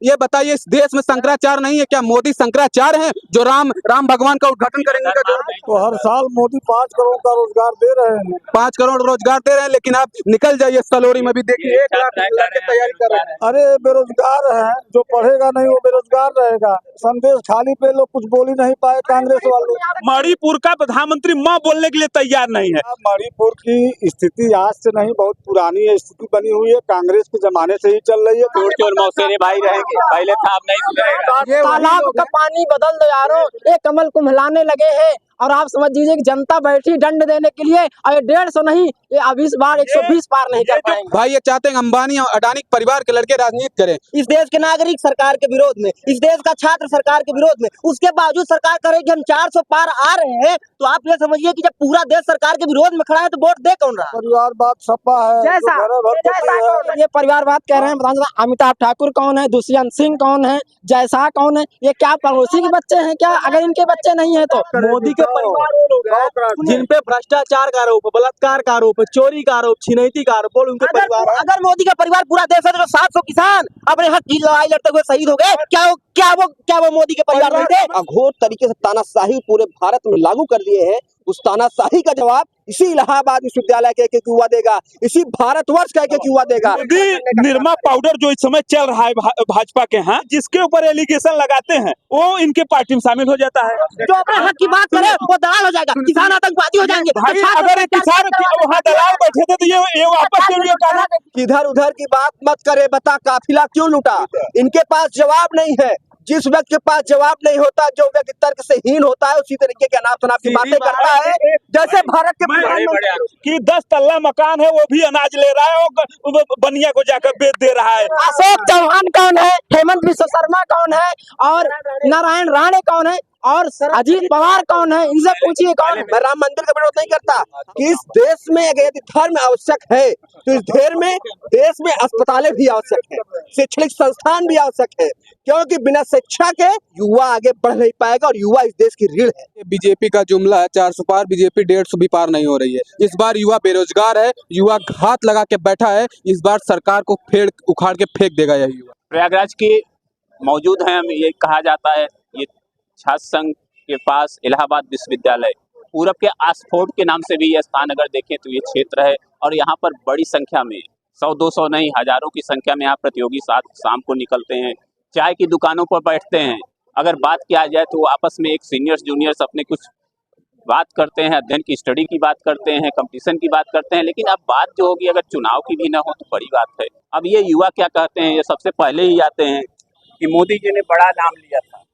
ये बताइए, इस देश में शंकराचार्य नहीं है क्या? मोदी शंकराचार्य हैं जो राम भगवान का उद्घाटन करेंगे क्या? तो हर साल मोदी 5 करोड़ का रोजगार दे रहे हैं। 5 करोड़ रोजगार दे रहे हैं, लेकिन आप निकल जाइए सलोरी में भी देखिए 1 लाख की तैयारी कर रहे हैं। अरे बेरोजगार है, जो पढ़ेगा नहीं वो बेरोजगार रहेगा। संदेश खाली पे लोग कुछ बोल ही नहीं पाए कांग्रेस वाले। मणिपुर का प्रधानमंत्री माँ बोलने के लिए तैयार नहीं है। मणिपुर की स्थिति आज से नहीं, बहुत पुरानी है स्थिति बनी हुई है, कांग्रेस के जमाने से ही चल रही है। चोर चोर मौसेरे भाई रहेंगे, पहले था अब नहीं सुधरेगा। तालाब का पानी बदल दो यारो, ये कमल कुम्हलाने लगे हैं और आप समझ लीजिए कि जनता बैठी दंड देने के लिए, और ये 150 नहीं, ये 20 बार 120 पार नहीं कर पाएंगे। भाई ये चाहते हैं अंबानी और अडानी परिवार के लड़के राजनीति करें। इस देश के नागरिक सरकार के विरोध में, इस देश का छात्र सरकार के विरोध में, उसके बावजूद सरकार करे कि हम 400 पार आ रहे हैं, तो आप ये समझिए कि जब पूरा देश सरकार के विरोध में खड़ा है तो वोट दे कौन रहा? परिवारवाद सपा है, जैसा ये परिवारवाद कह रहे हैं, बताइए अमिताभ ठाकुर कौन है, दुष्यंत सिंह कौन है, जैसा कौन है? ये क्या पड़ोसी के बच्चे हैं क्या? अगर इनके बच्चे नहीं है तो मोदी के परिवार वो लोग हैं जिन पे भ्रष्टाचार का आरोप, बलात्कार का आरोप, चोरी का आरोप, छिनैती का आरोप, उनके परिवार। अगर मोदी का परिवार पूरा देश है तो 700 किसान अपने हक की लड़ाई लड़ते हुए शहीद हो गए, क्या वो मोदी के परिवार में थे? अघोर तरीके से तानाशाही पूरे भारत में लागू कर दिए हैं। उस तानाशाही का जवाब इसी इलाहाबाद विश्वविद्यालय के एक युवा देगा, इसी भारतवर्ष का एक युवा देगा। निरमा पाउडर जो इस समय चल रहा है भाजपा के यहाँ, जिसके ऊपर एलिगेशन लगाते हैं वो इनके पार्टी में शामिल हो जाता है। जो अपने हक की बात करे वो दलाल हो जाएगा, किसान आतंकवादी हो जाएंगे। भाई अगर किसान वहाँ दलाल बैठे थे तो ये वापस क्यों नहीं कहना? इधर उधर की बात मत करे, बता काफिला क्यों लूटा? इनके पास जवाब नहीं है। जिस व्यक्ति के पास जवाब नहीं होता, जो व्यक्ति तर्क से हीन होता है, उसी तरीके के अनाप शनाप की बातें करता है। जैसे भारत के कि 10 तल्ला मकान है वो भी अनाज ले रहा है और बनिया को जाकर बेच दे रहा है। अशोक चौहान कौन है, हेमंत विश्व शर्मा कौन है, और नारायण राणे कौन है, और अजीत पवार कौन है? इनसे पूछिए कौन है। मैं राम मंदिर का विरोध नहीं करता कि इस देश में अगर यदि धर्म आवश्यक है तो इस देश में अस्पतालें भी आवश्यक है, शैक्षणिक संस्थान भी आवश्यक है, क्योंकि बिना शिक्षा के युवा आगे बढ़ नहीं पाएगा और युवा इस देश की रीढ़ है। बीजेपी का जुमला है 400 पार, बीजेपी 150 भी पार नहीं हो रही है। इस बार युवा बेरोजगार है, युवा घात लगा के बैठा है। इस बार सरकार को उखाड़ के फेंक देगा यह युवा। प्रयागराज के मौजूद हैं हम, ये कहा जाता है ये छात्र संघ के पास इलाहाबाद विश्वविद्यालय, पूरब के आसफोर्ड के नाम से भी यह स्थान अगर देखें तो ये क्षेत्र है, और यहाँ पर बड़ी संख्या में 100-200 नहीं हजारों की संख्या में यहाँ प्रतियोगी साथ शाम को निकलते हैं, चाय की दुकानों पर बैठते हैं। अगर बात किया जाए तो आपस में एक सीनियर्स जूनियर्स अपने कुछ बात करते हैं, अध्ययन की स्टडी की बात करते हैं, कंपटीशन की बात करते हैं, लेकिन अब बात जो होगी अगर चुनाव की भी ना हो तो बड़ी बात है। अब ये युवा क्या कहते हैं, ये सबसे पहले ही आते हैं कि मोदी जी ने बड़ा नाम लिया था,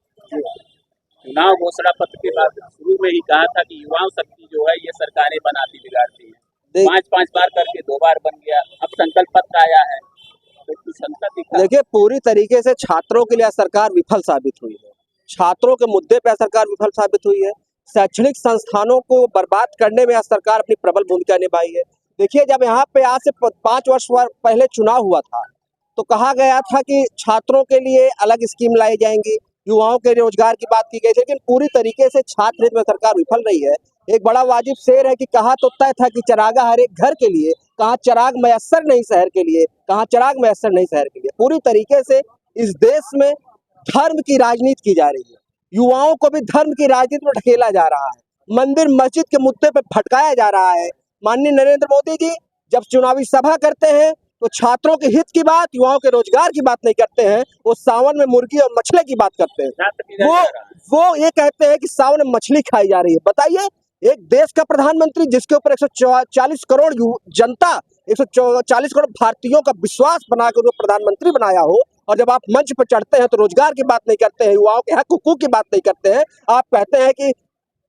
चुनाव घोषणा पत्र के बाद शुरू में ही कहा था कि युवाओं शक्ति जो है ये सरकारें बनाती बिगाड़ती है। 5 बार करके 2 बार बन गया, अब संकल्प पत्र आया है तो देखिए, पूरी तरीके से छात्रों के लिए सरकार विफल साबित हुई है। छात्रों के मुद्दे पे सरकार विफल साबित हुई है। शैक्षणिक संस्थानों को बर्बाद करने में सरकार अपनी प्रबल भूमिका निभाई है। देखिए, जब यहाँ पे आज से 5 वर्ष पहले चुनाव हुआ था तो कहा गया था कि छात्रों के लिए अलग स्कीम लाई जाएंगी, युवाओं के रोजगार की बात की गई थी, लेकिन पूरी तरीके से छात्र हित में सरकार विफल रही है। एक बड़ा वाजिब शेर है कि कहा तो तय था कि चरागा हर एक घर के लिए, कहाँ चिराग मयस्सर नहीं शहर के लिए, कहाँ चिराग मयस्सर नहीं शहर के लिए। पूरी तरीके से इस देश में धर्म की राजनीति की जा रही है, युवाओं को भी धर्म की राजनीति में ढकेला जा रहा है, मंदिर मस्जिद के मुद्दे पे भटकाया जा रहा है। माननीय नरेंद्र मोदी जी जब चुनावी सभा करते हैं तो छात्रों के हित की बात, युवाओं के रोजगार की बात नहीं करते हैं, वो सावन में मुर्गी और मछली की बात करते हैं। वो ये कहते हैं कि सावन में मछली खाई जा रही है। बताइए, एक देश का प्रधानमंत्री जिसके ऊपर 140 करोड़ जनता, 140 करोड़ भारतीयों का विश्वास बनाकर उन्हें प्रधानमंत्री बनाया हो, और जब आप मंच पर चढ़ते हैं तो रोजगार की बात नहीं करते हैं, युवाओं के हक हुकूक की बात नहीं करते हैं, आप कहते हैं कि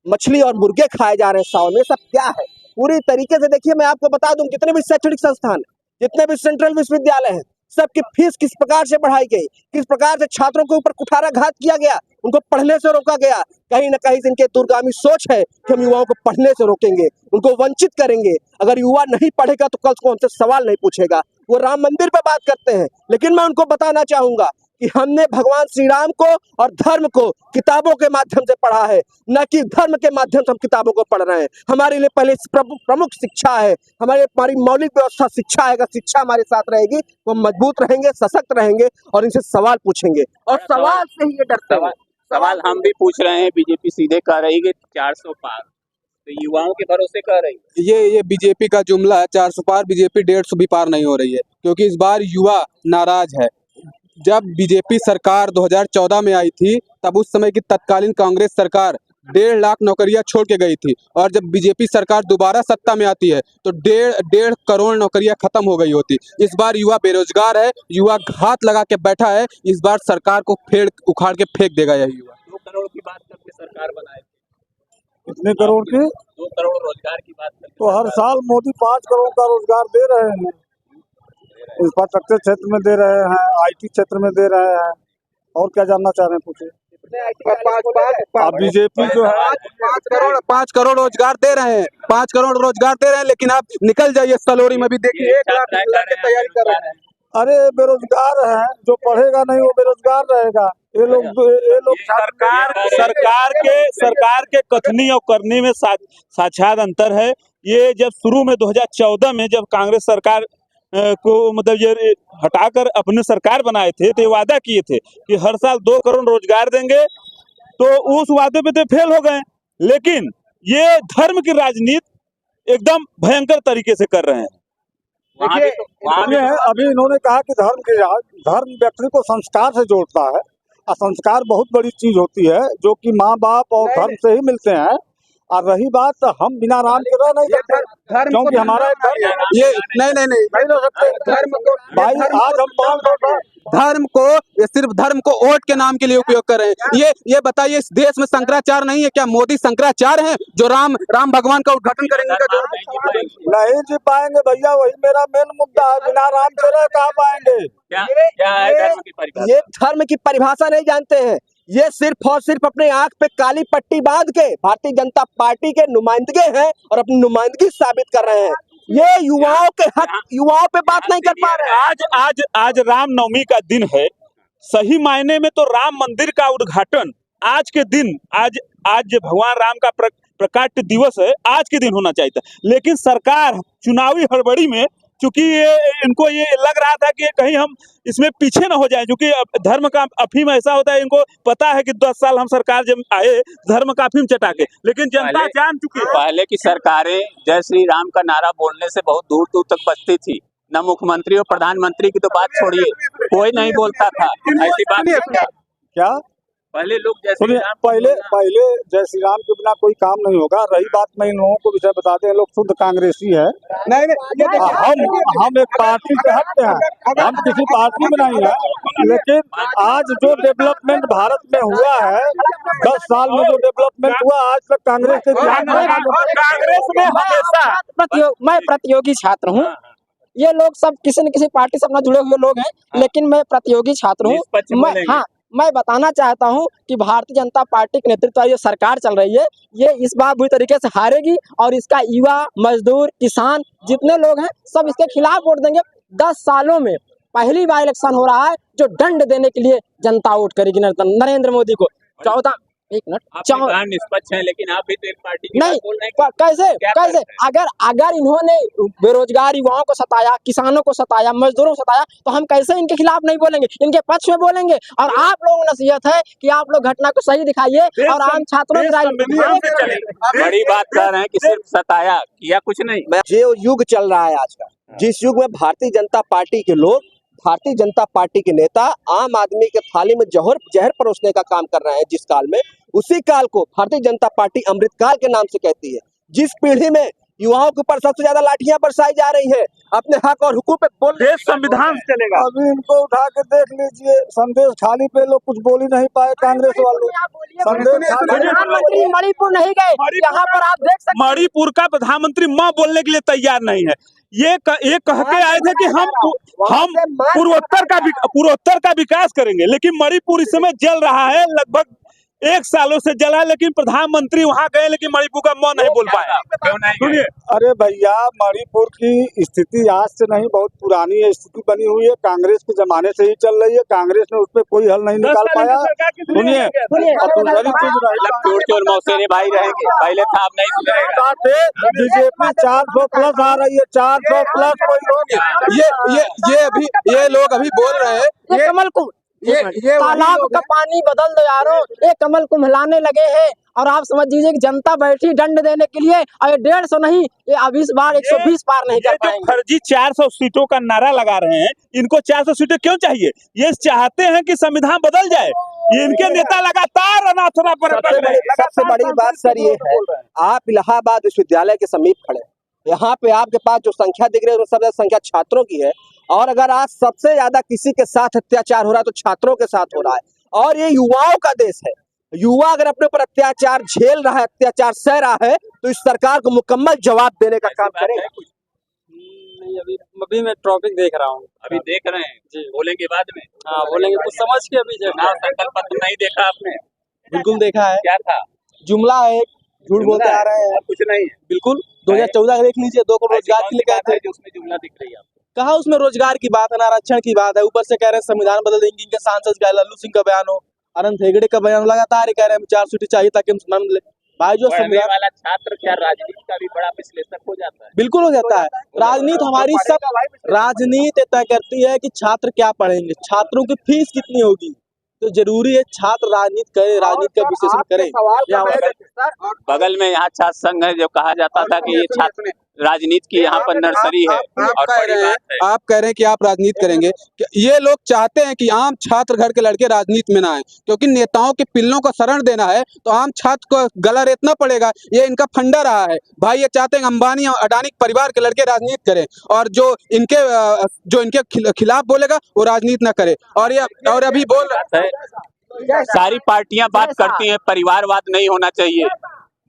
मछली और मुर्गे खाए जा रहे हैं सावन में। सब क्या है? पूरी तरीके से देखिए, मैं आपको बता दूं, जितने भी शैक्षणिक संस्थान, जितने भी सेंट्रल विश्वविद्यालय हैं, सबकी फीस किस प्रकार से बढ़ाई गई, किस प्रकार से छात्रों के ऊपर कुठाराघात किया गया, उनको पढ़ने से रोका गया। कहीं ना कहीं इनके दूरगामी सोच है कि हम युवाओं को पढ़ने से रोकेंगे, उनको वंचित करेंगे। अगर युवा नहीं पढ़ेगा तो कल कौन से सवाल नहीं पूछेगा। वो राम मंदिर पे बात करते हैं, लेकिन मैं उनको बताना चाहूंगा कि हमने भगवान श्री राम को और धर्म को किताबों के माध्यम से पढ़ा है, न कि धर्म के माध्यम से हम किताबों को पढ़ रहे हैं। हमारे लिए पहले प्रमुख शिक्षा है, हमारी मौलिक व्यवस्था शिक्षा है। अगर शिक्षा हमारे साथ रहेगी तो हम मजबूत रहेंगे, सशक्त रहेंगे और इनसे सवाल पूछेंगे और सवाल से ही ये डरते हैं। सवाल हम भी पूछ रहे हैं। बीजेपी सीधे कह रही है कि 400 पार, तो युवाओं के भरोसे कह रही है। ये बीजेपी का जुमला है, 400 पार, बीजेपी 150 भी पार नहीं हो रही है, क्योंकि इस बार युवा नाराज है। जब बीजेपी सरकार 2014 में आई थी, तब उस समय की तत्कालीन कांग्रेस सरकार 1.5 लाख नौकरियां छोड़ के गई थी, और जब बीजेपी सरकार दोबारा सत्ता में आती है तो 1.5 करोड़ नौकरियां खत्म हो गई होती। इस बार युवा बेरोजगार है, युवा घात लगा के बैठा है। इस बार सरकार को उखाड़ के फेंक देगा यह युवा। 2 करोड़ की बात करके सरकार बनाए, कितने करोड़ की? 2 करोड़ रोजगार की बात करके तो हर साल मोदी 5 करोड़ का रोजगार दे रहे हैं। इंफ्रास्ट्रक्चर क्षेत्र में दे रहे हैं, IT क्षेत्र में दे रहे हैं। और क्या जानना चाह रहे हैं, पूछे। बीजेपी जो है 5 करोड़ रोजगार दे रहे हैं, 5 करोड़ रोजगार दे रहे हैं, लेकिन आप निकल जाइए सलोरी में भी देखिए 1 लाख की तैयारी कर रहे हैं। अरे बेरोजगार है, जो पढ़ेगा नहीं वो बेरोजगार रहेगा। ये लोग सरकार के कथनी और करनी में साक्षात अंतर है। ये जब शुरू में 2014 में जब कांग्रेस सरकार को मतलब ये हटाकर अपने सरकार बनाए थे, तो ये वादा किए थे कि हर साल 2 करोड़ रोजगार देंगे, तो उस वादे पे तो फेल हो गए। लेकिन ये धर्म की राजनीति एकदम भयंकर तरीके से कर रहे हैं। अभी इन्होंने कहा कि धर्म व्यक्ति को संस्कार से जोड़ता है, और संस्कार बहुत बड़ी चीज होती है, जो कि माँ बाप और धर्म से ही मिलते हैं। और रही बात, हम बिना राम के रह नहीं सकते, क्योंकि हमारा एक धर्म ये नहीं रह सकते। धर्म को भाई आज हम 500 धर्म को, ये सिर्फ धर्म को वोट के नाम के लिए उपयोग कर रहे हैं। ये बताइए, इस देश में शंकराचार्य नहीं है क्या? मोदी शंकराचार्य हैं जो राम भगवान का उद्घाटन करेंगे? नहीं जी पाएंगे भैया, वही मेरा मेन मुद्दा है। बिना राम के रह कहाँ पाएंगे? क्या है धर्म की परिभाषा? ये धर्म की परिभाषा नहीं जानते हैं। ये सिर्फ और सिर्फ अपने आंख पे काली पट्टी बांध के भारतीय जनता पार्टी के नुमाइंदगे हैं और अपनी नुमाइंदगी साबित कर रहे हैं। ये युवाओं के हक, युवाओं पे बात नहीं कर पा रहे हैं। आज रामनवमी का दिन है। सही मायने में तो राम मंदिर का उद्घाटन आज के दिन, आज भगवान राम का प्रकाट्य दिवस है, आज के दिन होना चाहिए था। लेकिन सरकार चुनावी हड़बड़ी में, चूंकि इनको ये लग रहा था कि कहीं हम इसमें पीछे न हो जाएं, क्योंकि धर्म का अफीम ऐसा होता है, इनको पता है कि 10 साल हम सरकार जब आए धर्म का अफीम चटा के, लेकिन जनता जान चुकी है। पहले की सरकारें जय श्री राम का नारा बोलने से बहुत दूर दूर तक बचती थी। न मुख्यमंत्री और प्रधानमंत्री की तो बात छोड़िए, कोई नहीं बोलता था ऐसी बात। क्या पहले लोग सुनिए, पहले जय श्री राम के बिना कोई काम नहीं होगा। रही बात, मैं इन लोगों को विषय बताते हैं, लोग शुद्ध कांग्रेसी है। हम एक पार्टी के हक में हैं, हम किसी पार्टी में नहीं है। लेकिन आज जो डेवलपमेंट भारत में हुआ है, 10 साल में जो डेवलपमेंट हुआ, आज तक कांग्रेस के कांग्रेस में हमेशा मैं प्रतियोगी छात्र हूँ। ये लोग सब किसी न किसी पार्टी से अपना जुड़े हुए लोग हैं, लेकिन मैं प्रतियोगी छात्र हूँ। मैं बताना चाहता हूं कि भारतीय जनता पार्टी के नेतृत्व वाली जो सरकार चल रही है, ये इस बार बुरी तरीके से हारेगी और इसका युवा, मजदूर, किसान जितने लोग हैं सब इसके खिलाफ वोट देंगे। 10 सालों में पहली बार इलेक्शन हो रहा है जो दंड देने के लिए जनता वोट करेगी नरेंद्र मोदी को। 14 निष्पक्ष है, लेकिन आप भी तो एक पार्टी की नहीं, बोल रहे हैं। कैसे अगर इन्होंने बेरोजगार युवाओं को सताया, किसानों को सताया, मजदूरों को सताया, तो हम कैसे इनके खिलाफ नहीं बोलेंगे, इनके पक्ष में बोलेंगे। और आप लोगों को नसीहत है कि आप लोग घटना को सही दिखाइए और आम छात्रों की बड़ी बात कर रहे हैं कि सिर्फ सताया, किया कुछ नहीं। जो युग चल रहा है आज का, जिस युग में भारतीय जनता पार्टी के लोग, भारतीय जनता पार्टी के नेता आम आदमी के थाली में जहर परोसने का काम कर रहे हैं, जिस काल में, उसी काल को भारतीय जनता पार्टी अमृतकाल के नाम से कहती है। जिस पीढ़ी में युवाओं के ऊपर सबसे ज्यादा लाठियां बरसाई जा रही है, अपने हक और हुकूक पे बोल, देश संविधान से चलेगा। अभी इनको उठा के देख लीजिए, संदेश खाली पे लोग कुछ बोल ही नहीं पाए कांग्रेस वाले। प्रधानमंत्री मणिपुर नहीं गए, यहाँ पर आप देख सकते हैं मणिपुर का प्रधानमंत्री मां बोलने के लिए तैयार नहीं है। ये कह के आए थे कि हम पूर्वोत्तर का विकास करेंगे, लेकिन मणिपुर इस समय जल रहा है। लगभग 1 सालों से जला, लेकिन प्रधानमंत्री वहां गए लेकिन मणिपुर का मौन नहीं बोल पाया। क्यों नहीं गए? सुनिए, अरे भैया, मणिपुर की स्थिति आज से नहीं, बहुत पुरानी है स्थिति बनी हुई है, कांग्रेस के जमाने से ही चल रही है। कांग्रेस ने उस पर कोई हल नहीं निकाल पाया। सुनिए, और दूसरी चीज मतलब चोर चोर मौसेरे भाई रहेंगे, पहले था अब नहीं सुधरेगा। बीजेपी 400 प्लस आ रही है, 400 प्लस कोई ये लोग अभी बोल रहे हैं ये कमल को ये तालाब का पानी बदल दो यारो, ये कमल को मिलाने लगे हैं। और आप समझ लीजिए कि जनता बैठी दंड देने के लिए, और ये 150 नहीं, ये अब इस बार 120 पार नहीं ये कर जो पाएंगे। फर्जी 400 सीटों का नारा लगा रहे हैं, इनको 400 सीटें क्यों चाहिए? ये चाहते हैं कि संविधान बदल जाए। ये इनके नेता लगातार अनाथरा पर सबसे बड़ी बात सर ये है, आप इलाहाबाद विश्वविद्यालय के समीप खड़े हैं। यहाँ पे आपके पास जो संख्या दिख रही है, वो सबसे संख्या छात्रों की है। और अगर आज सबसे ज्यादा किसी के साथ अत्याचार हो रहा है तो छात्रों के साथ हो रहा है। और ये युवाओं का देश है। युवा अगर अपने ऊपर अत्याचार झेल रहा है, अत्याचार सह रहा है, तो इस सरकार को मुकम्मल जवाब देने का काम करेगा। नहीं, अभी मैं टॉपिक देख रहा हूँ। अभी देख रहे हैं जी। बोलेंगे बाद में। हाँ बोलेंगे, कुछ समझ के अभी चुनाव संकल्प पत्र नहीं देखा आपने? बिल्कुल देखा है। क्या था? जुमला है, झूठ बोलते आ रहे हैं। और कुछ नहीं है। बिल्कुल 2014 का देख लीजिए, 2 करोड़ रोजगार के लिए गए थे। जो उसमें जुमला दिख रही है आपको? कहा उसमें रोजगार की बात है, आरक्षण की बात है। ऊपर से कह रहे हैं संविधान बदल देंगे, इनके सांसद का लल्लू सिंह का बयान हो, अनंत हेगड़े का बयान, लगातार ही कह रहे हैं 4 सीटें चाहिए ताकि हम संविधान मिले। भाई जो पढ़ने संविधान वाला छात्र क्या राजनीति का भी बड़ा विश्लेषक हो जाता है? बिल्कुल हो जाता है। राजनीति हमारी सब राजनीति तय करती है कि छात्र क्या पढ़ेंगे, छात्रों की फीस कितनी होगी। तो जरूरी है छात्र राजनीति करे, राजनीति का विश्लेषण करें। बगल में यहाँ छात्र संघ है, जो कहा जाता था कि ये छात्र राजनीति की यहाँ पर नर्सरी है। और बड़ी बात है, आप कह रहे हैं कि आप राजनीति करेंगे। ये लोग चाहते हैं कि आम छात्र घर के लड़के राजनीति में ना आए, क्योंकि नेताओं के पिल्लों को शरण देना है तो आम छात्र को गला रेतना पड़ेगा। ये इनका फंडा रहा है। भाई ये चाहते हैं अंबानी और अडानी परिवार के लड़के राजनीति करें, और जो इनके खिलाफ बोलेगा वो राजनीति ना करे। और अभी बोल सारी पार्टियां बात करती हैं परिवारवाद नहीं होना चाहिए,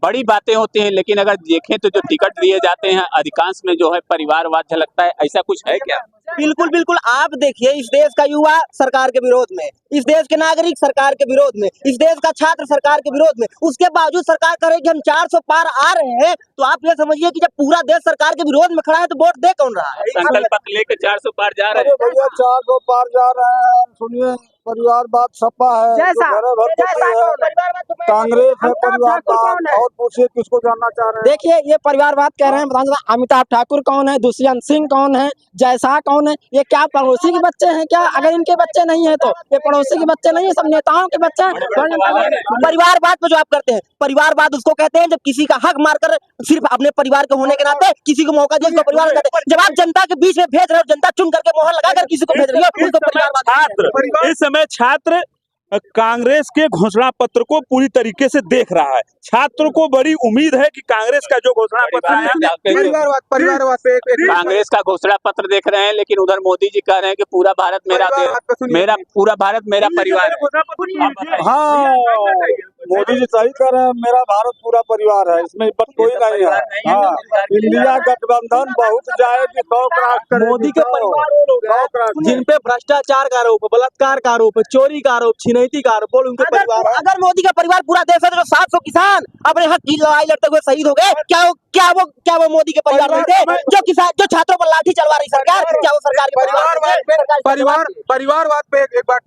बड़ी बातें होती हैं, लेकिन अगर देखें तो जो टिकट दिए जाते हैं अधिकांश में जो है परिवारवाद झलकता है। ऐसा कुछ है क्या? बिल्कुल बिल्कुल, आप देखिए इस देश का युवा सरकार के विरोध में, इस देश के नागरिक सरकार के विरोध में, इस देश का छात्र सरकार के विरोध में, उसके बावजूद सरकार कह रही है कि हम 400 पार आ रहे हैं। तो आप ये समझिए कि जब पूरा देश सरकार के विरोध में खड़ा है तो वोट दे कौन रहा है? संकल्प पत्र लेके 400 पार जा रहे हैं। भैया 400 पार जा रहे हैं। सुनिए, परिवारवाद सपा है, जैसा कांग्रेस है परिवारवाद। और पूछिए किसको जानना चाह रहे हैं? देखिए ये परिवारवाद कह रहे हैं प्रधानमंत्री। अमिताभ ठाकुर कौन है, दुष्यंत सिंह कौन है, जयशाह कौन है? ये क्या पड़ोसी के बच्चे हैं क्या? अगर इनके बच्चे नहीं है तो ये पड़ोसी के बच्चे नहीं है, सब नेताओं के बच्चे हैं। परिवारवाद पे जो आप करते हैं, परिवारवाद उसको कहते हैं जब किसी का हक मारकर सिर्फ अपने परिवार के होने के नाते किसी को मौका दिया, उसको परिवार कहते हैं। जब आप जनता के बीच में भेज रहे हो, जनता चुन करके मोहर लगाकर किसी को भेज रही है, उसको परिवारवाद। इस समय छात्र कांग्रेस के घोषणा पत्र को पूरी तरीके से देख रहा है। छात्रों को बड़ी उम्मीद है कि कांग्रेस का जो घोषणा पत्र है, परिवारवाद पे कांग्रेस का घोषणा पत्र देख रहे हैं, लेकिन उधर मोदी जी कह रहे हैं कि पूरा भारत मेरा पूरा भारत मेरा परिवार है। हाँ, मोदी जी सही कह रहे हैं, मेरा भारत पूरा परिवार है, इसमें बस कोई नहीं है। हाँ, इंडिया गठबंधन बहुत जाएगी 100 क्रॉस करेगी। मोदी के परिवार जिन पे भ्रष्टाचार का आरोप, बलात्कार का आरोप, चोरी का आरोप, छिनैती का आरोप, उनके परिवार है। अगर मोदी का परिवार पूरा देश है तो 700 किसान अपने हक की लड़ाई लड़ते हुए शहीद हो गए। क्या वो मोदी के परिवार नहीं थे? जो छात्रों पर लाठी चलवा रही सरकार, क्या वो सरकार के परिवारवाद पे एक बात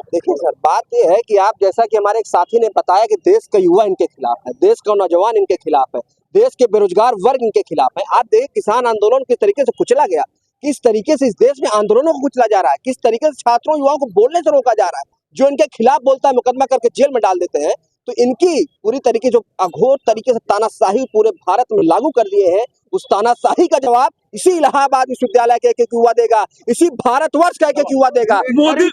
देखिए सर, बात ये है कि आप जैसा कि हमारे एक साथी ने बताया कि देश का युवा इनके खिलाफ है, देश का नौजवान इनके खिलाफ है, देश के बेरोजगार वर्ग इनके खिलाफ है। आप देखिए किसान आंदोलन किस तरीके से कुचला गया, किस तरीके से इस देश में आंदोलनों को कुचला जा रहा है, किस तरीके से छात्रों युवाओं को बोलने से रोका जा रहा है। जो इनके खिलाफ बोलता है मुकदमा करके जेल में डाल देते हैं। तो इनकी पूरी तरीके जो अघोर तरीके से तानाशाही पूरे भारत में लागू कर दिए हैं, उस तानाशाही का जवाब इसी इलाहाबाद विश्वविद्यालय के एक युवा देगा, इसी भारतवर्ष का एक युवा देगा। मोदी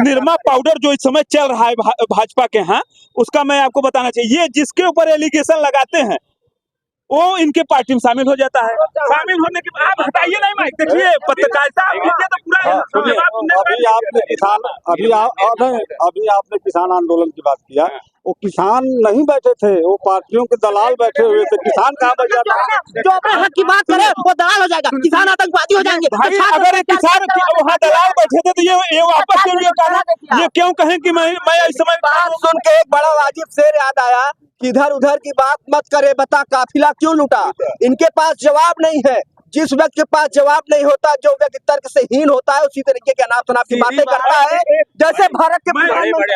निरमा पाउडर जो इस समय चल रहा है भाजपा के यहाँ, उसका मैं आपको बताना चाहिए, ये जिसके ऊपर एलिगेशन लगाते हैं वो इनके पार्टी में शामिल हो जाता है। शामिल होने के बाद आप हटाइए नहीं माइक, देखिए पत्रकारिता मीडिया तो पूरा सुनिए, अभी आपने किसान आंदोलन की बात किया। वो किसान नहीं बैठे थे, वो पार्टियों के दलाल बैठे हुए थे। किसान कहाँ बैठ जाता है? जो अपने हक की बात करे वो दलाल हो जाएगा, किसान आतंकवादी हो जाएंगे। भाई अगर एक किसान वहाँ दलाल बैठे थे तो ये वापस क्यों ये कहना, ये क्यों कहें कि मैं इस समय बात सुन के एक बड़ा वाजिब शेर याद आया कि इधर उधर की बात मत करे, बता काफिला क्यों लूटा। इनके पास जवाब नहीं है। जिस व्यक्ति के पास जवाब नहीं होता, जो व्यक्ति तर्क से हीन होता है, उसी तरीके के अनाप शनाप की बातें करता है। जैसे भारत के प्रधानमंत्री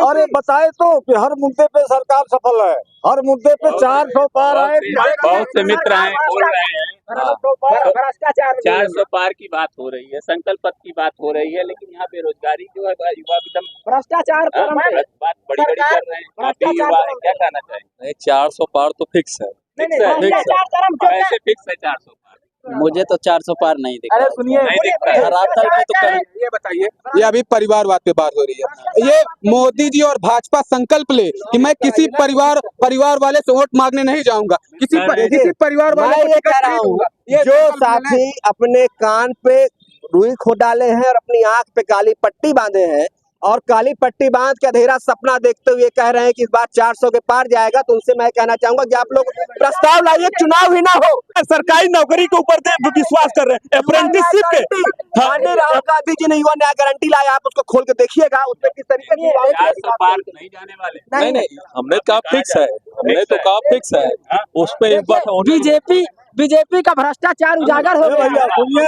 और ये बताए तो कि हर मुद्दे पे सरकार सफल है, हर मुद्दे पे 400 पार आए। बहुत से मित्र हैं बोल रहे हैं भ्रष्टाचार 400 पार की बात हो रही है, संकल्प पत्र की बात हो रही है, लेकिन यहाँ बेरोजगारी जो है युवा एकदम भ्रष्टाचार बात बड़ी बड़ी कर रहे हैं। आप भी युवा हैं, क्या कहना चाहेंगे? 400 पार तो फिक्स है। ऐसे फिक्स है 400 पार। मुझे तो 400 पार नहीं दिख रहा। सुनिए, नहीं दिखता है। धरातल पे तो ये बताइए, ये अभी परिवारवाद पे बात हो रही है। ये मोदी जी और भाजपा संकल्प ले कि मैं किसी परिवार वाले से वोट मांगने नहीं जाऊंगा, किसी परिवार वाले मैं को ये टिकट कह रहा नहीं हूँ, दूंगा। जो साथी अपने कान पे रुई खो डाले हैं और अपनी आंख पे काली पट्टी बांधे हैं और काली पट्टी बांध के अंधेरा सपना देखते हुए कह रहे हैं कि इस बार 400 के पार जाएगा, तो उनसे मैं कहना चाहूंगा कि आप लोग प्रस्ताव लाइए, चुनाव ही ना हो। सरकारी नौकरी के ऊपर विश्वास कर रहे हैं, अप्रेंटिसशिप के। माननीय राहुल गांधी जी ने युवा न्याय गारंटी लाया, आप उसको खोल के देखिए उसमें किस तरीके की 400 पार नहीं जाने वाले। नहीं, हमने कहा फिक्स है, हमने तो कहा फिक्स है। उस पे इस बार बीजेपी का भ्रष्टाचार उजागर हो भैया गया। सुनिए,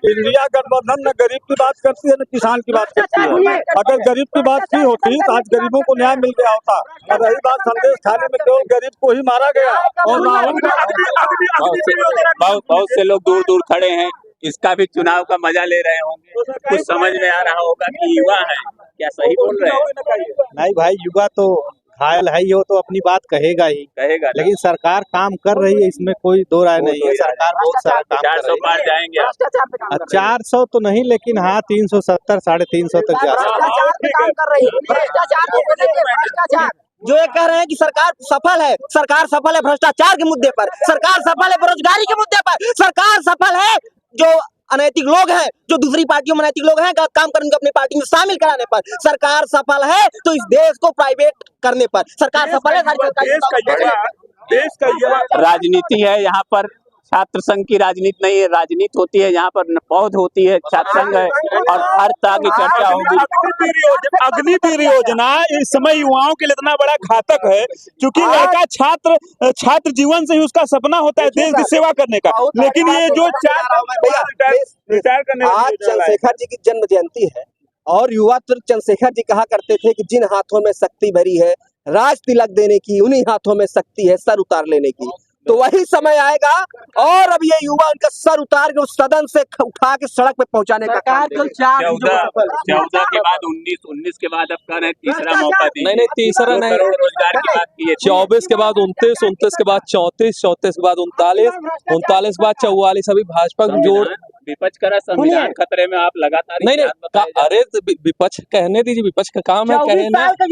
इंडिया गठबंधन न गरीब की बात करती है न किसान की बात करती है। अगर गरीब की बात की होती तो आज गरीबों को न्याय मिल गया होता। और रही बात संदेश खाने में, केवल गरीब को ही मारा गया। और बहुत से लोग दूर दूर खड़े हैं, इसका भी चुनाव का मजा ले रहे होंगे। कुछ समझ में आ रहा होगा कि युवा है, क्या सही बोल रहे हैं? नहीं भाई, युवा तो घायल है ही, वो तो अपनी बात कहेगा ही, लेकिन सरकार काम कर रही है, इसमें कोई दो राय नहीं है। सरकार बहुत सारा काम कर 400 रही पार जाएंगे आप? है। 400 तो नहीं, लेकिन हाँ 370 350 तक जा सकते हैं। भ्रष्टाचार पे काम कर रही है। भ्रष्टाचार जो ये कह रहे हैं कि सरकार सफल है भ्रष्टाचार के मुद्दे पर, सरकार सफल है बेरोजगारी के मुद्दे पर, सरकार सफल है जो अनैतिक लोग हैं, जो दूसरी पार्टियों में अनैतिक लोग हैं, गलत काम करने अपनी पार्टी में शामिल कराने पर, सरकार सफल है तो इस देश को प्राइवेट करने पर सरकार सफल है। देश का युवा राजनीति है यहाँ पर, छात्र संघ की राजनीति नहीं है, राजनीति होती है यहाँ पर, पौध होती है, छात्र संघ है और हर तरह की चर्चा होगी। अग्निवीर योजना इस समय युवाओं के लिए इतना बड़ा घातक है, क्योंकि लड़का छात्र जीवन से ही उसका सपना होता है देश की सेवा करने का, लेकिन ये जो रिटायर करने आज चंद्रशेखर जी की जन्म जयंती है और युवा तुर्क चंद्रशेखर जी कहा करते थे कि जिन हाथों में शक्ति भरी है राज तिलक देने की, उन्हीं हाथों में शक्ति है सर उतार लेने की। तो वही समय आएगा और अब ये युवा उनका सर उतार के उस सदन से उठा के सड़क पे पहुंचाने का काम करेंगे। 14 के बाद 19 के बाद अब कर रहे तीसरा मौका दिए। नहीं, तीसरा नहीं, करोड़ रोजगार की बात की है। 24 के बाद 29, 29 के बाद 34, 34 के बाद 39, 39 के बाद 44, अभी भाजपा को जोड़ विपक्ष करा संविधान खतरे में, आप लगातार नहीं, अरे विपक्ष कहने दीजिए, विपक्ष का काम है कहना। 24 साल के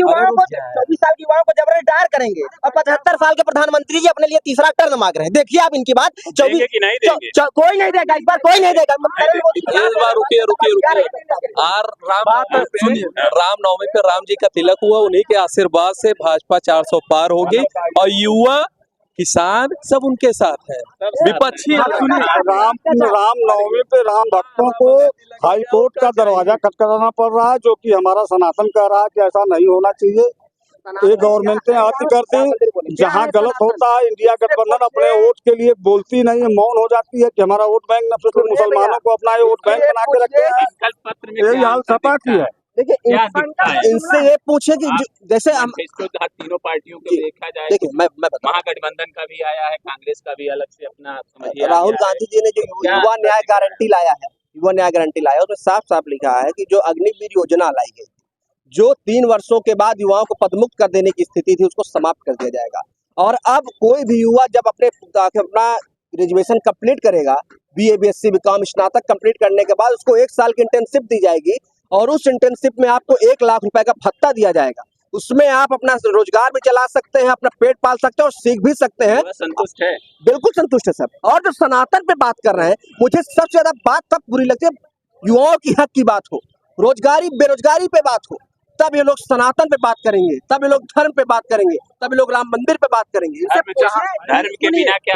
युवाओं को जबरन रिटायर करेंगे और 75 साल के प्रधानमंत्री जी अपने लिए तीसरा टर्म मांग रहे हैं। देखिए आप इनकी बात। देंगे कि नहीं देंगे? कोई नहीं देगा, इस बार कोई नहीं देगा। इस बार रुकिए रामनवमी पे राम जी का तिलक हुआ, उन्हीं के आशीर्वाद से भाजपा 400 पार होगी और युवा किसान सब उनके साथ है। विपक्षी रामनवमी पे राम भक्तों को हाई कोर्ट का दरवाजा खटखटाना पड़ रहा है, जो कि हमारा सनातन कह रहा है कि ऐसा नहीं होना चाहिए। ये गवर्नमेंटें आती करती, जहाँ गलत होता है इंडिया गठबंधन अपने वोट के लिए बोलती नहीं है, मौन हो जाती है कि हमारा वोट बैंक न सिर्फ मुसलमानों को अपना वोट बैंक बना के रखते हैं। यही हाल सपा की है। देखिए इनसे ये पूछे कि जैसे हम इसको तीनों पार्टियों को देखा जाए, देखिए मैं बता, महागठबंधन का भी आया है, कांग्रेस का भी अलग से अपना समझिए। राहुल गांधी जी ने जो युवा न्याय गारंटी लाया है, उसमें साफ साफ लिखा है कि जो अग्निवीर योजना लाई गई, जो 3 वर्षों के बाद युवाओं को पदमुक्त कर देने की स्थिति थी, उसको समाप्त कर दिया जाएगा। और अब कोई भी युवा जब अपना ग्रेजुएशन कंप्लीट करेगा, BA BSc BCom स्नातक कंप्लीट करने के बाद उसको 1 साल की इंटर्नशिप दी जाएगी और उस इंटर्नशिप में आपको 1 लाख रुपए का भत्ता दिया जाएगा। उसमें आप अपना रोजगार भी चला सकते हैं, अपना पेट पाल सकते हैं और सीख भी सकते हैं। युवा संतुष्ट है। बिल्कुल संतुष्ट है सब। और जो सनातन पे बात कर रहे हैं, मुझे सबसे ज्यादा बात तब बुरी लगती है युवाओं की हक की बात हो, रोजगारी बेरोजगारी पे बात हो, तब ये लोग सनातन पे बात करेंगे, तब ये लोग धर्म पे बात करेंगे, तब ये लोग राम मंदिर पे बात करेंगे। धर्म के बिना क्या,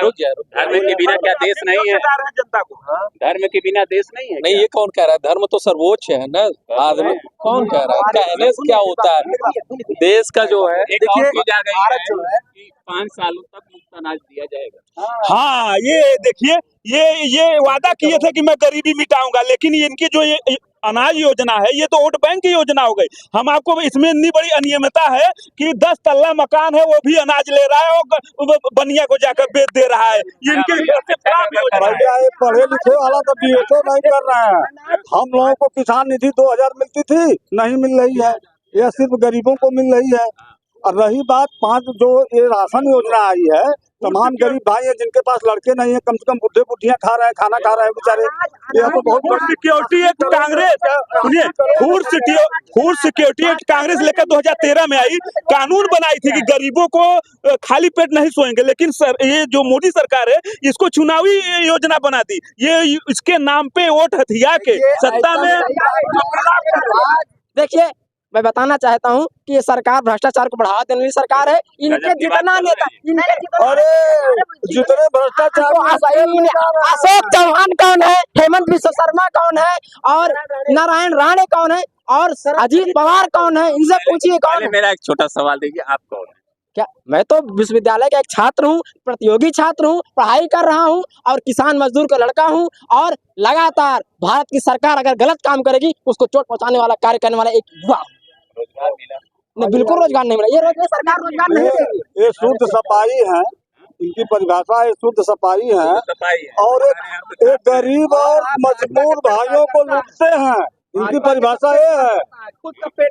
धर्म के बिना क्या देश नहीं है? जनता को धर्म के बिना देश नहीं है। नहीं, ये कौन कह रहा है? धर्म तो सर्वोच्च है ना। आदमी कौन कह रहा है? कहने से क्या होता है? देश का जो है, एक और चीज आ गई है कि 5 सालों तक मुफ्त अनाज दिया जाएगा। हाँ, ये देखिए, ये वादा किए थे कि मैं गरीबी मिटाऊंगा, लेकिन इनकी जो ये अनाज योजना है, ये तो वोट बैंक की योजना हो गई। हम आपको इसमें इतनी बड़ी अनियमितता है कि 10 तल्ला मकान है, वो भी अनाज ले रहा है और बनिया को जाकर बेच दे रहा है। ये इनके भैया ये पढ़े लिखे वाला तो बीएसओ नहीं कर रहे हैं। हम लोगों को किसान निधि 2000 मिलती थी, नहीं मिल रही है, यह सिर्फ गरीबों को मिल रही है। और रही बात 5 जो ये राशन योजना आई है, तमाम गरीब भाई हैं जिनके पास लड़के नहीं है, कम से कम बुढ़े बुढ़ियां खा रहे हैं, खाना खा रहे हैं बेचारे। ये तो बहुत फूड सिक्योरिटी एक्ट कांग्रेस, सुनिए, फूड सिक्योरिटी एक्ट कांग्रेस लेकर 2013 में आई, कानून बनाई थी कि गरीबों को खाली पेट नहीं सोएंगे, लेकिन ये जो मोदी सरकार है, इसको चुनावी योजना बना दी। ये इसके नाम पे वोट हथिया के सत्ता में। देखिए, मैं बताना चाहता हूँ कि ये सरकार भ्रष्टाचार को बढ़ावा देने वाली सरकार है। इनके जितना नेता, अरे जितने भ्रष्टाचार, अशोक चौहान कौन है, हेमंत बिश्व शर्मा कौन है, और नारायण राणे कौन है, और अजीत पवार कौन है, इनसे पूछिए कौन है। मेरा एक छोटा सवाल देखिए, आप कौन है? क्या मैं तो विश्वविद्यालय का एक छात्र हूँ, प्रतियोगी छात्र हूँ, पढ़ाई कर रहा हूँ और किसान मजदूर का लड़का हूँ। और लगातार भारत की सरकार अगर गलत काम करेगी, उसको चोट पहुंचाने वाला कार्य करने वाला एक युवा। रोजगार मिला? नहीं, बिल्कुल रोजगार नहीं मिला। ये सरकार रोजगार नहीं देगी। ये शुद्ध सफाई है, इनकी परिभाषा है शुद्ध सफाई है। और एक गरीब और मजबूर भाइयों को लूटते हैं, इनकी परिभाषा ये है।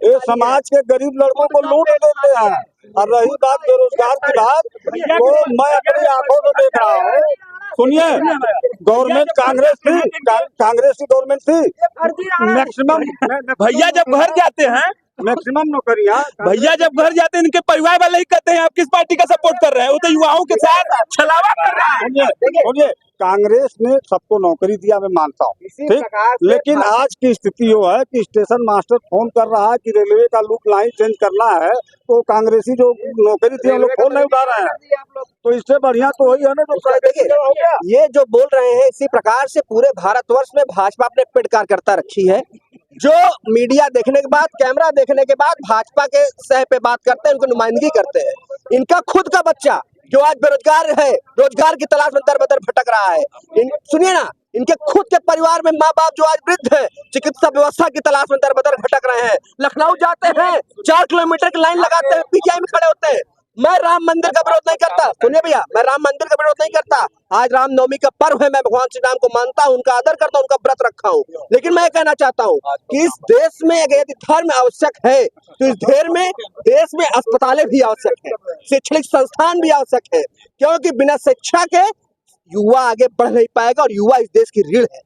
ये समाज के गरीब लड़कों को लूट देते हैं। और रही बात बेरोजगार की बात, तो मैं अपनी आंखों से देख रहा हूँ। सुनिए, गवर्नमेंट कांग्रेस की गवर्नमेंट थी। मैक्सिमम भैया जब घर जाते हैं, मैक्सिमम नौकरियां, भैया जब घर जाते हैं, इनके परिवार वाले ही कहते हैं आप किस पार्टी का सपोर्ट कर रहे हैं, वो तो युवाओं के साथ छलावा कर रहा है। सुनिए, कांग्रेस ने सबको नौकरी दिया, मैं मानता हूँ, ठीक। लेकिन आज की स्थिति ये है कि स्टेशन मास्टर फोन कर रहा है कि रेलवे का लूप लाइन चेंज करना है, तो कांग्रेसी जो नौकरी थी हम लोग फोन नहीं उठा रहे हैं। तो इससे बढ़िया तो वही है ना जो देखिए, ये जो बोल रहे हैं, इसी प्रकार से पूरे भारतवर्ष में भाजपा अपने पेट कार्यकर्ता रखी है, जो मीडिया देखने के बाद, कैमरा देखने के बाद भाजपा के सह पे बात करते हैं, उनको नुमाइंदगी करते हैं। इनका खुद का बच्चा जो आज बेरोजगार है, रोजगार की तलाश में दर बदर भटक रहा है। सुनिए ना, इनके खुद के परिवार में माँ बाप जो आज वृद्ध है, चिकित्सा व्यवस्था की तलाश में दर बदर भटक रहे हैं। लखनऊ जाते हैं, 4 किलोमीटर की लाइन लगाते हैं, पीजीआई में खड़े होते हैं। मैं राम मंदिर का विरोध नहीं करता, सुनिए भैया, मैं राम मंदिर का विरोध नहीं करता। आज रामनवमी का पर्व है, मैं भगवान श्री राम को मानता हूँ, उनका आदर करता हूँ, उनका व्रत रखा हूँ। लेकिन मैं कहना चाहता हूँ कि इस देश में अगर यदि धर्म आवश्यक है, तो इस देश में अस्पतालें भी आवश्यक है, शैक्षणिक संस्थान भी आवश्यक है, क्योंकि बिना शिक्षा के युवा आगे बढ़ नहीं पाएगा और युवा इस देश की रीढ़ है।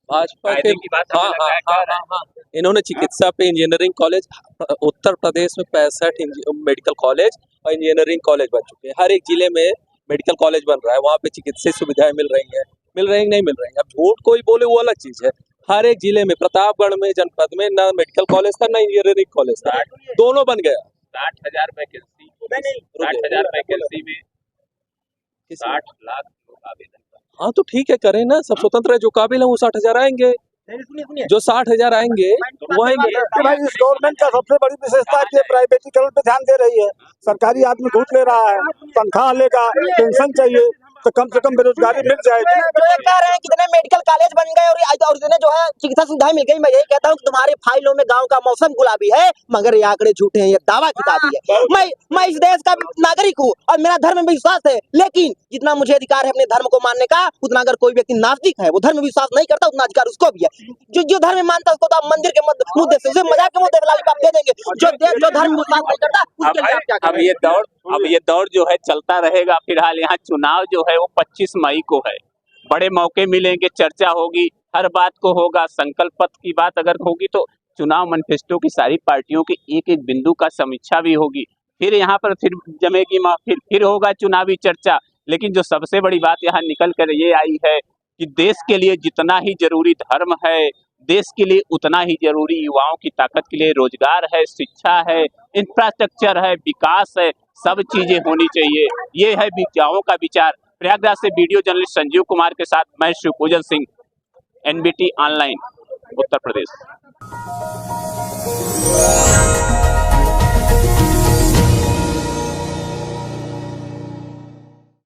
भाजपा के हाँ, इन्होंने चिकित्सा पे इंजीनियरिंग कॉलेज, उत्तर प्रदेश में 65 मेडिकल कॉलेज और इंजीनियरिंग कॉलेज बन चुके हैं। हर एक जिले में मेडिकल कॉलेज बन रहा है, वहाँ पे चिकित्सा सुविधाएं मिल रही हैं, नहीं मिल रही हैं। अब झूठ कोई बोले वो अलग चीज है। हर एक जिले में, प्रतापगढ़ में, जनपद में ना मेडिकल कॉलेज था ना इंजीनियरिंग कॉलेज था, दोनों बन गया। 60,000 वैकेंसी, 60,000 वैकेंसी में 60 लाख लोग आवेदन। हाँ तो ठीक है, करें ना, सब स्वतंत्र है, जो काबिल है वो 60,000 आएंगे, जो 60,000 आएंगे वो आएंगे। भाई इस गवर्नमेंट का सबसे बड़ी विशेषता है कि प्राइवेटीकरण पे ध्यान दे रही है। सरकारी आदमी घूस ले रहा है, तनख्वाह लेगा, पेंशन चाहिए, तो कम से कम बेरोजगारी मिल जाएगी। जो ये कह रहे हैं कितने मेडिकल कॉलेज बन गए और इतने जो है चिकित्सा सुविधाएं मिल गई। मैं यही कहता हूँ कि तुम्हारे फाइलों में गांव का मौसम गुलाबी है, मगर ये आंकड़े झूठे हैं, ये दावा किताबी है। मैं इस देश का नागरिक हूँ और मेरा धर्म में विश्वास है, लेकिन जितना मुझे अधिकार है अपने धर्म को मानने का, उतना अगर कोई व्यक्ति नास्तिक है, वो धर्म में विश्वास नहीं करता, उतना अधिकार उसको भी है। जो धर्म में मानता है उसको तो आप मंदिर के मुद्दे से, उसे मजाक के मुद्दे लॉलीपॉप दे देंगे। जो धर्म में विश्वास नहीं करता उसके लिए आप क्या करेंगे? अब ये दौर जो है चलता रहेगा। फिलहाल यहाँ चुनाव जो है वो 25 मई को है। बड़े मौके मिलेंगे, चर्चा होगी, हर बात को होगा। संकल्प पत्र की बात अगर होगी तो चुनाव मैनिफेस्टो की सारी पार्टियों के एक एक बिंदु का समीक्षा भी होगी, फिर यहाँ पर फिर जमेगी महफिल, फिर होगा चुनावी चर्चा। लेकिन जो सबसे बड़ी बात यहाँ निकल कर ये आई है कि देश के लिए जितना ही जरूरी धर्म है, देश के लिए उतना ही जरूरी युवाओं की ताकत के लिए रोजगार है, शिक्षा है, इंफ्रास्ट्रक्चर है, विकास है, सब चीजें होनी चाहिए। ये है विचारों का विचार। प्रयागराज से वीडियो जर्नलिस्ट संजीव कुमार के साथ मैं शिवपूजन सिंह, NBT ऑनलाइन, उत्तर प्रदेश।